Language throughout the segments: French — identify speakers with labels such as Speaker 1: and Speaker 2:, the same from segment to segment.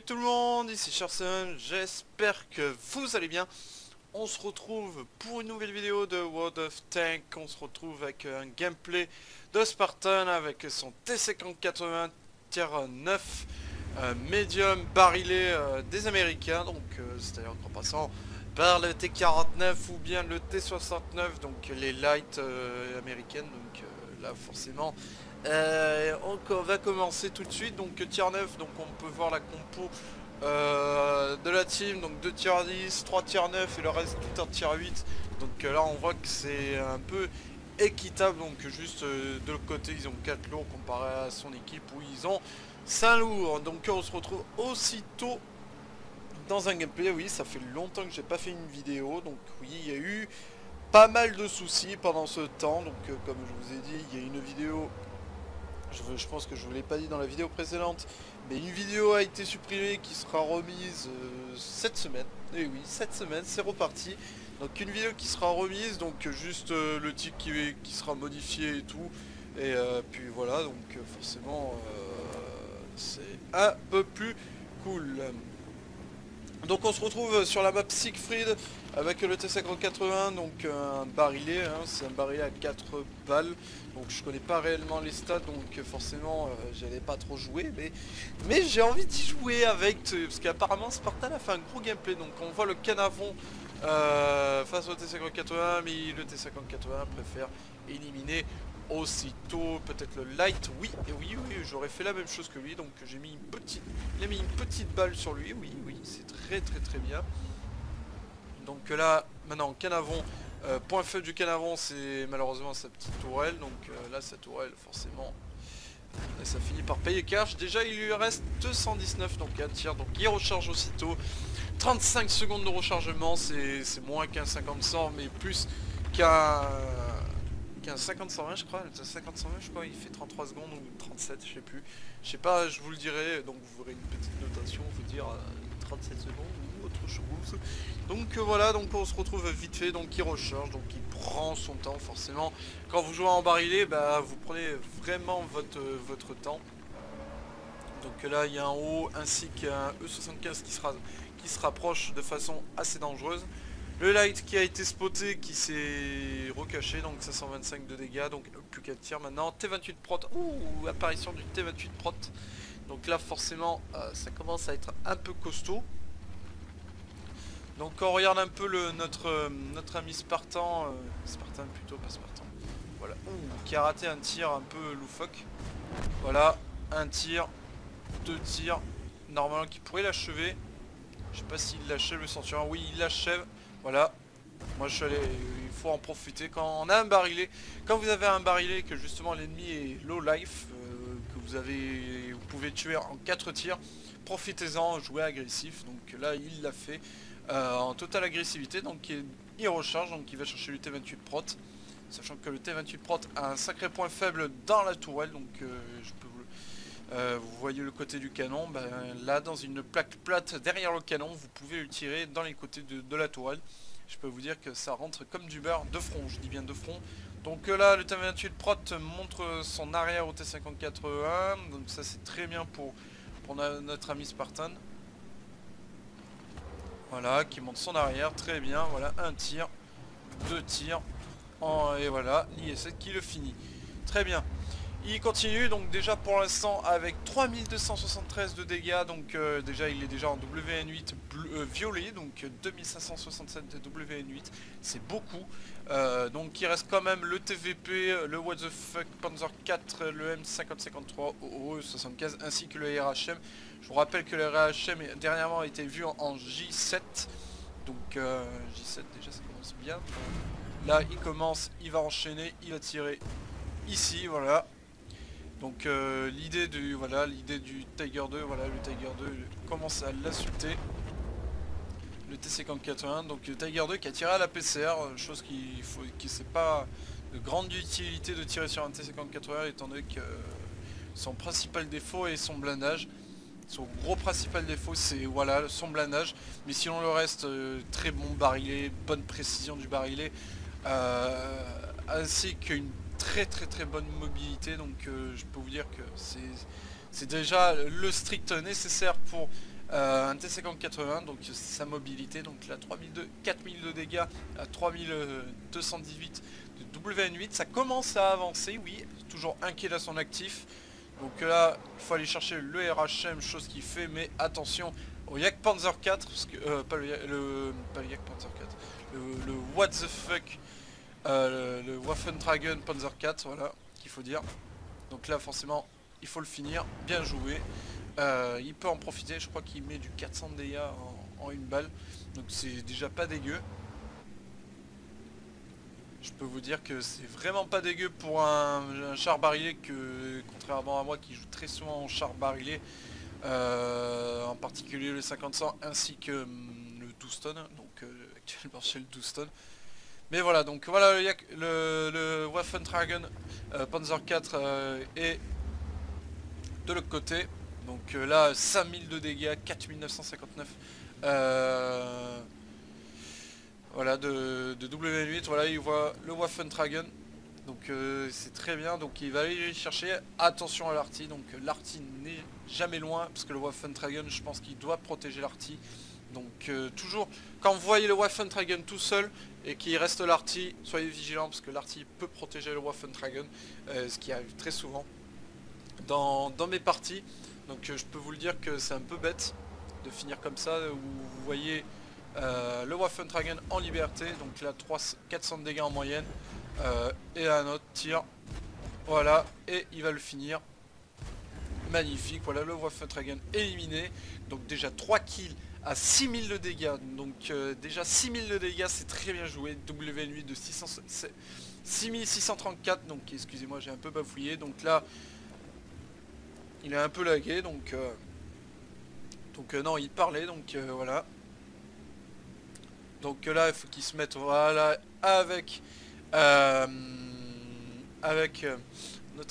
Speaker 1: Salut tout le monde, ici Sharson, j'espère que vous allez bien. On se retrouve pour une nouvelle vidéo de World of Tanks. On se retrouve avec un gameplay de Spartan avec son T5080 tier 9 médium barilé des Américains. Donc c'est-à-dire en passant par le T49 ou bien le T69, donc les light américaines. Donc là forcément on va commencer tout de suite. Donc tier 9, donc on peut voir la compo de la team, donc 2 tier 10, 3 tier 9 et le reste tout en tier 8. Donc là on voit que c'est un peu équitable, donc juste de l'autre côté ils ont 4 lourds comparé à son équipe où ils ont 5 lourds. Donc on se retrouve aussitôt dans un gameplay. Oui, ça fait longtemps que j'ai pas fait une vidéo, donc oui il y a eu pas mal de soucis pendant ce temps. Donc comme je vous ai dit, il y a une vidéo, je pense que je vous l'ai pas dit dans la vidéo précédente, mais une vidéo a été supprimée qui sera remise cette semaine. Et oui, cette semaine, c'est reparti. Donc une vidéo qui sera remise, donc juste le titre qui sera modifié et tout. Et puis voilà, donc forcément c'est un peu plus cool. Donc on se retrouve sur la map Siegfried avec le T5080, donc un barilé, hein, c'est un barilé à 4 balles. Donc je connais pas réellement les stats, donc forcément j'allais pas trop jouer, mais j'ai envie d'y jouer avec, parce qu'apparemment Spartan a fait un gros gameplay. Donc on voit le Canavon face au T5080, mais le T5080 préfère éliminer aussitôt peut-être le light. Oui, et oui, j'aurais fait la même chose que lui. Donc j'ai mis une petite balle sur lui. Oui, c'est très bien. Donc là maintenant Canavon, point faible du Canavon, c'est malheureusement sa petite tourelle. Donc là sa tourelle forcément ça finit par payer cash. Déjà il lui reste 219, donc un tir, donc il recharge aussitôt. 35 secondes de rechargement, c'est moins qu'un 50-100, mais plus qu'un 50-120 je crois. Le 50-120 je crois il fait 33 secondes ou 37, je sais plus. Je sais pas, je vous le dirai, donc vous aurez une petite notation, vous dire 37 secondes ou autre chose. Donc voilà, donc on se retrouve vite fait, donc il recharge, donc il prend son temps forcément. Quand vous jouez en barilé, bah vous prenez vraiment votre temps. Donc là il y a un haut ainsi qu'un E75 qui se rapproche de façon assez dangereuse. Le light qui a été spoté, qui s'est recaché, donc 525 de dégâts, donc plus qu'à tir maintenant. T28 prot, ouh, apparition du T28 prot. Donc là forcément ça commence à être un peu costaud. Donc on regarde un peu notre ami Spartan, Spartan plutôt, pas Spartan. Voilà, ouh, qui a raté un tir un peu loufoque. Voilà, un tir, 2 tirs, normalement qui pourrait l'achever. Je sais pas s'il l'achève le centurion. Oui, il l'achève. Voilà. Moi je suis allé. Il faut en profiter. Quand on a un barilé, quand vous avez un barilé que justement l'ennemi est low life, que vous pouvez tuer en 4 tirs, profitez-en, jouez agressif. Donc là il l'a fait en totale agressivité. Donc il recharge, donc il va chercher le T28 prot. Sachant que le T28 prot a un sacré point faible dans la tourelle. Donc je peux vous voyez le côté du canon, ben, là dans une plaque plate derrière le canon, vous pouvez le tirer dans les côtés de la tourelle. Je peux vous dire que ça rentre comme du beurre de front, je dis bien de front. Donc là le T28 prot montre son arrière au T5080, donc ça c'est très bien pour notre ami Spartan. Voilà, qui monte son arrière, très bien, voilà, un tir, 2 tirs, et voilà, l'IS7 qui le finit. Très bien. Il continue donc déjà pour l'instant avec 3273 de dégâts, donc déjà il est déjà en WN8 violet, donc 2567 de WN8, c'est beaucoup. Donc il reste quand même le TVP, le What the Fuck Panzer 4, le M5053 OE75 ainsi que le RHM. Je vous rappelle que le RHM dernièrement a été vu en J7, donc J7 déjà ça commence bien. Là il commence, il va enchaîner, il va tirer ici, voilà. Donc l'idée du Tiger 2, voilà, le Tiger 2 commence à l'insulter. Le T5080, donc le Tiger 2 qui a tiré à la PCR, chose qui c'est pas de grande utilité de tirer sur un T5080 étant donné que son principal défaut est son blindage. Son gros principal défaut c'est voilà son blindage, mais sinon le reste très bon barilé, bonne précision du barilé, ainsi qu'une très bonne mobilité. Donc je peux vous dire que c'est déjà le strict nécessaire pour Un T5080, donc sa mobilité, donc là 4000 de dégâts à 3218 de WN8, ça commence à avancer, oui, toujours un kill à son actif. Donc là, il faut aller chercher le RHM, chose qu'il fait, mais attention au Jagdpanzer 4, parce que, pas le Jagdpanzer 4, le what the fuck, le Waffentragen Panzer 4, voilà, qu'il faut dire. Donc là, forcément, il faut le finir, bien joué. Il peut en profiter, je crois qu'il met du 400 de dégâts en une balle, donc c'est déjà pas dégueu. Je peux vous dire que c'est vraiment pas dégueu pour un char barilé, que contrairement à moi qui joue très souvent en char barilé, en particulier le 50-100 ainsi que le 12 tonnes, donc actuellement j'ai le 12 tonnes. Mais voilà, donc voilà le Waffentragen Panzer 4 est de l'autre côté. Donc là 5000 de dégâts, 4959 voilà de W8. Voilà, il voit le Waffentragen, donc c'est très bien. Donc il va aller chercher, attention à l'arty, donc l'arty n'est jamais loin, parce que le Waffentragen, je pense qu'il doit protéger l'arty. Donc toujours, quand vous voyez le Waffentragen tout seul et qu'il reste l'arty, soyez vigilants, parce que l'arty peut protéger le Waffentragen, ce qui arrive très souvent dans mes parties. Donc je peux vous le dire que c'est un peu bête de finir comme ça, où vous voyez le Waffentragen en liberté, donc là 400 de dégâts en moyenne, et un autre tir, voilà, et il va le finir. Magnifique, voilà le Waffentragen éliminé, donc déjà 3 kills à 6000 de dégâts, donc déjà 6000 de dégâts, c'est très bien joué. WN8 de 6634, donc excusez-moi, j'ai un peu bafouillé, donc là il est un peu lagué, donc non, il parlait, donc voilà. Donc là il faut qu'il se mette, voilà, avec notre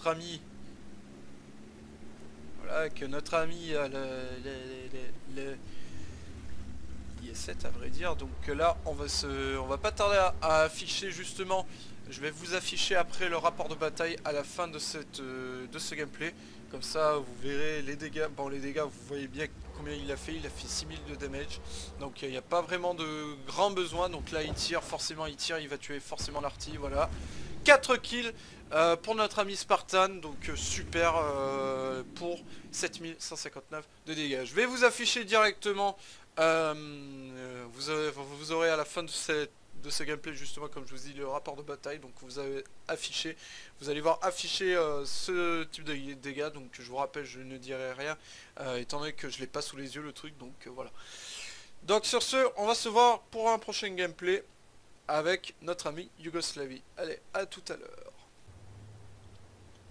Speaker 1: ami, voilà, avec notre ami le IS-7 à vrai dire. Donc là on va pas tarder à afficher, justement, je vais vous afficher après le rapport de bataille à la fin de ce gameplay. Comme ça vous verrez les dégâts. Bon, les dégâts, vous voyez bien combien il a fait 6000 de damage. Donc il n'y a pas vraiment de grands besoins. Donc là il tire, forcément il tire, il va tuer forcément l'arty, voilà. 4 kills pour notre ami Spartan, donc super pour 7159 de dégâts. Je vais vous afficher directement, vous aurez à la fin de ce gameplay, justement, comme je vous dis, le rapport de bataille. Donc vous avez affiché, vous allez voir afficher ce type de dégâts. Donc je vous rappelle, je ne dirai rien étant donné que je l'ai pas sous les yeux le truc, donc voilà. Donc sur ce, on va se voir pour un prochain gameplay avec notre ami Yougoslavie. Allez, à tout à l'heure.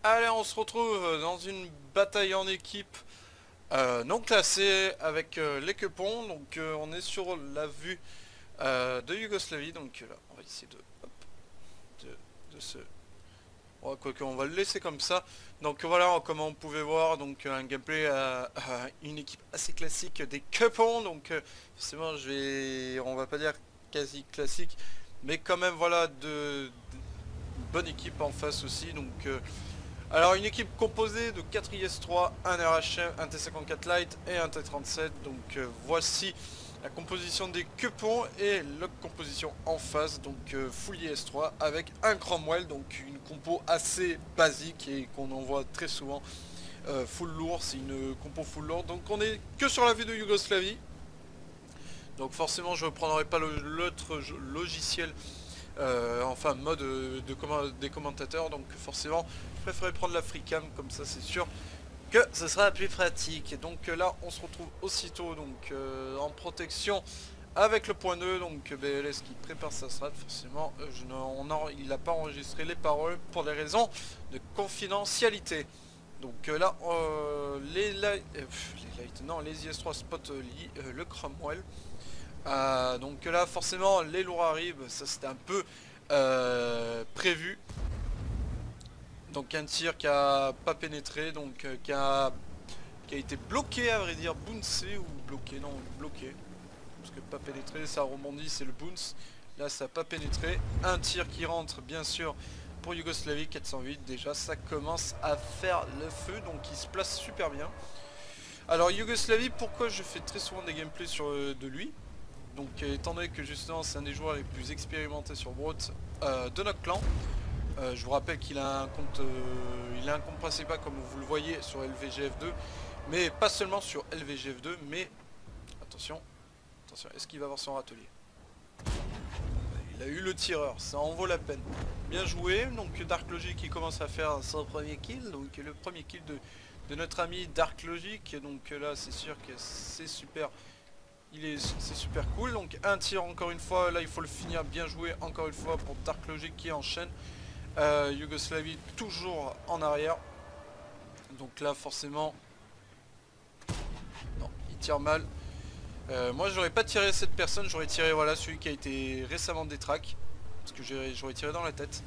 Speaker 1: Allez, on se retrouve dans une bataille en équipe non classée avec les Quepons. Donc on est sur la vue de Yougoslavie. Donc là, on va essayer de se... Oh, quoique, on va le laisser comme ça. Donc voilà, comme on pouvait voir, donc un gameplay à une équipe assez classique des Quepons. Donc forcément, on va pas dire quasi classique, mais quand même, voilà, de bonne équipe en face aussi. Donc alors une équipe composée de 4 IS-3, un RHM, un T-54 Light et un T-37. Donc voici la composition des Quepons et la composition en face, donc full IS-3 avec un Cromwell, donc une compo assez basique et qu'on en voit très souvent. Full lourd, c'est une compo full lourd. Donc on est que sur la vue de Yougoslavie. Donc forcément je ne prendrai pas l'autre logiciel, enfin mode des commentateurs. Donc forcément je préférerais prendre la FreeCam, comme ça c'est sûr que ce sera plus pratique. Et donc là on se retrouve aussitôt donc en protection avec le point 2, donc BLS qui prépare sa strat. Forcément il n'a pas enregistré les paroles pour des raisons de confidentialité. Donc là les IS-3 spot le Cromwell. Donc là forcément les lourds arrivent, ça c'était un peu prévu. Donc un tir qui a pas pénétré, donc qui a été bloqué, à vrai dire, bouncé ou bloqué, non bloqué, parce que pas pénétré, ça rebondit, c'est le bounce. Là ça n'a pas pénétré. Un tir qui rentre bien sûr pour Yougoslavie, 408, déjà ça commence à faire le feu, donc il se place super bien. Alors Yougoslavie, pourquoi je fais très souvent des gameplays sur de lui? Donc étant donné que justement c'est un des joueurs les plus expérimentés sur Brawl de notre clan. Je vous rappelle qu'il a un compte principal comme vous le voyez sur LVGF2, mais pas seulement sur LVGF2, mais attention, attention, est-ce qu'il va avoir son râtelier? Il a eu le tireur, ça en vaut la peine. Bien joué, donc Dark Logic qui commence à faire son premier kill, donc le premier kill de notre ami Dark Logic, donc là c'est sûr que c'est super. C'est super cool, donc un tir encore une fois, là il faut le finir, bien joué encore une fois pour Dark Logic qui enchaîne. Yougoslavie toujours en arrière, donc là forcément non, il tire mal. Moi j'aurais pas tiré cette personne, j'aurais tiré voilà celui qui a été récemment détraqué, parce que j'aurais tiré dans la tête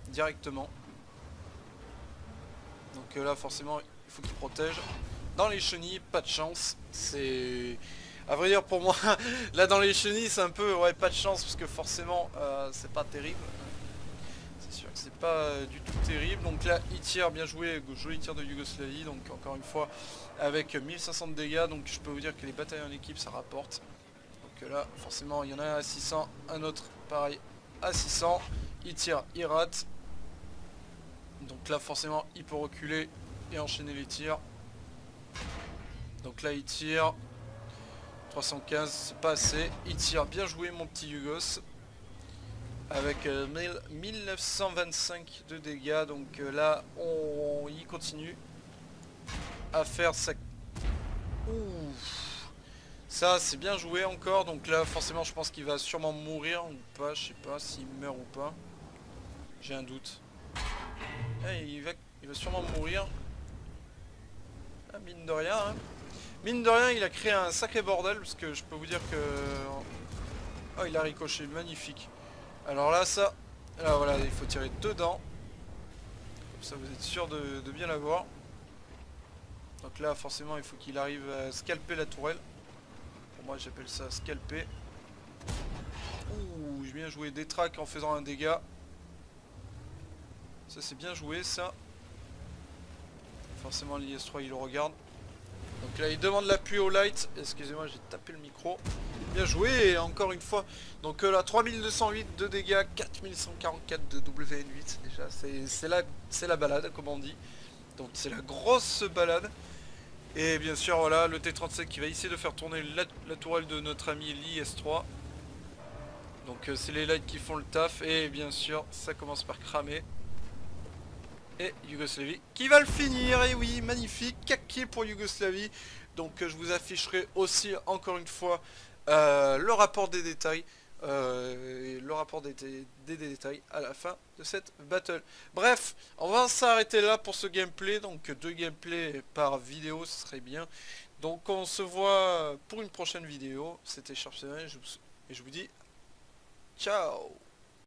Speaker 1: directement. Donc là forcément il faut qu'il protège. Dans les chenilles, pas de chance, c'est... À vrai dire pour moi, là dans les chenilles c'est un peu, ouais, pas de chance, parce que forcément c'est pas terrible. C'est sûr que c'est pas du tout terrible. Donc là il tire, bien joué, joli tir de Yougoslavie. Donc encore une fois avec 1500 de dégâts. Donc je peux vous dire que les batailles en équipe ça rapporte. Donc là forcément il y en a un à 600, un autre pareil à 600. Il tire, il rate. Donc là forcément il peut reculer et enchaîner les tirs. Donc là il tire 315, c'est pas assez. Il tire, bien joué mon petit Yugos. Avec 1925 de dégâts. Donc là on y continue à faire sa... Ouh. Ça c'est bien joué encore. Donc là forcément je pense qu'il va sûrement mourir ou pas. Je sais pas s'il meurt ou pas. J'ai un doute. Il va sûrement mourir. Ah, mine de rien hein. Mine de rien il a créé un sacré bordel. Parce que je peux vous dire que... Oh il a ricoché, magnifique. Alors là ça... Là voilà, il faut tirer dedans. Comme ça vous êtes sûr de bien l'avoir. Donc là forcément il faut qu'il arrive à scalper la tourelle. Pour moi j'appelle ça scalper. Ouh, j'ai bien joué des tracks en faisant un dégât. Ça c'est bien joué ça. Forcément l'IS3 il le regarde. Donc là il demande l'appui au light. Excusez-moi j'ai tapé le micro. Bien joué et encore une fois. Donc là 3208 de dégâts, 4144 de WN8 déjà. C'est la balade comme on dit. Donc c'est la grosse balade. Et bien sûr voilà le T-37 qui va essayer de faire tourner la tourelle de notre ami l'IS3. Donc c'est les lights qui font le taf. Et bien sûr ça commence par cramer. Et Yougoslavie qui va le finir. Et oui, magnifique, 4 kills pour Yougoslavie. Donc je vous afficherai aussi encore une fois le rapport des détails. Le rapport des détails à la fin de cette battle. Bref, on va s'arrêter là pour ce gameplay. Donc 2 gameplays par vidéo, ce serait bien. Donc on se voit pour une prochaine vidéo. C'était Sharp7 et je vous dis ciao.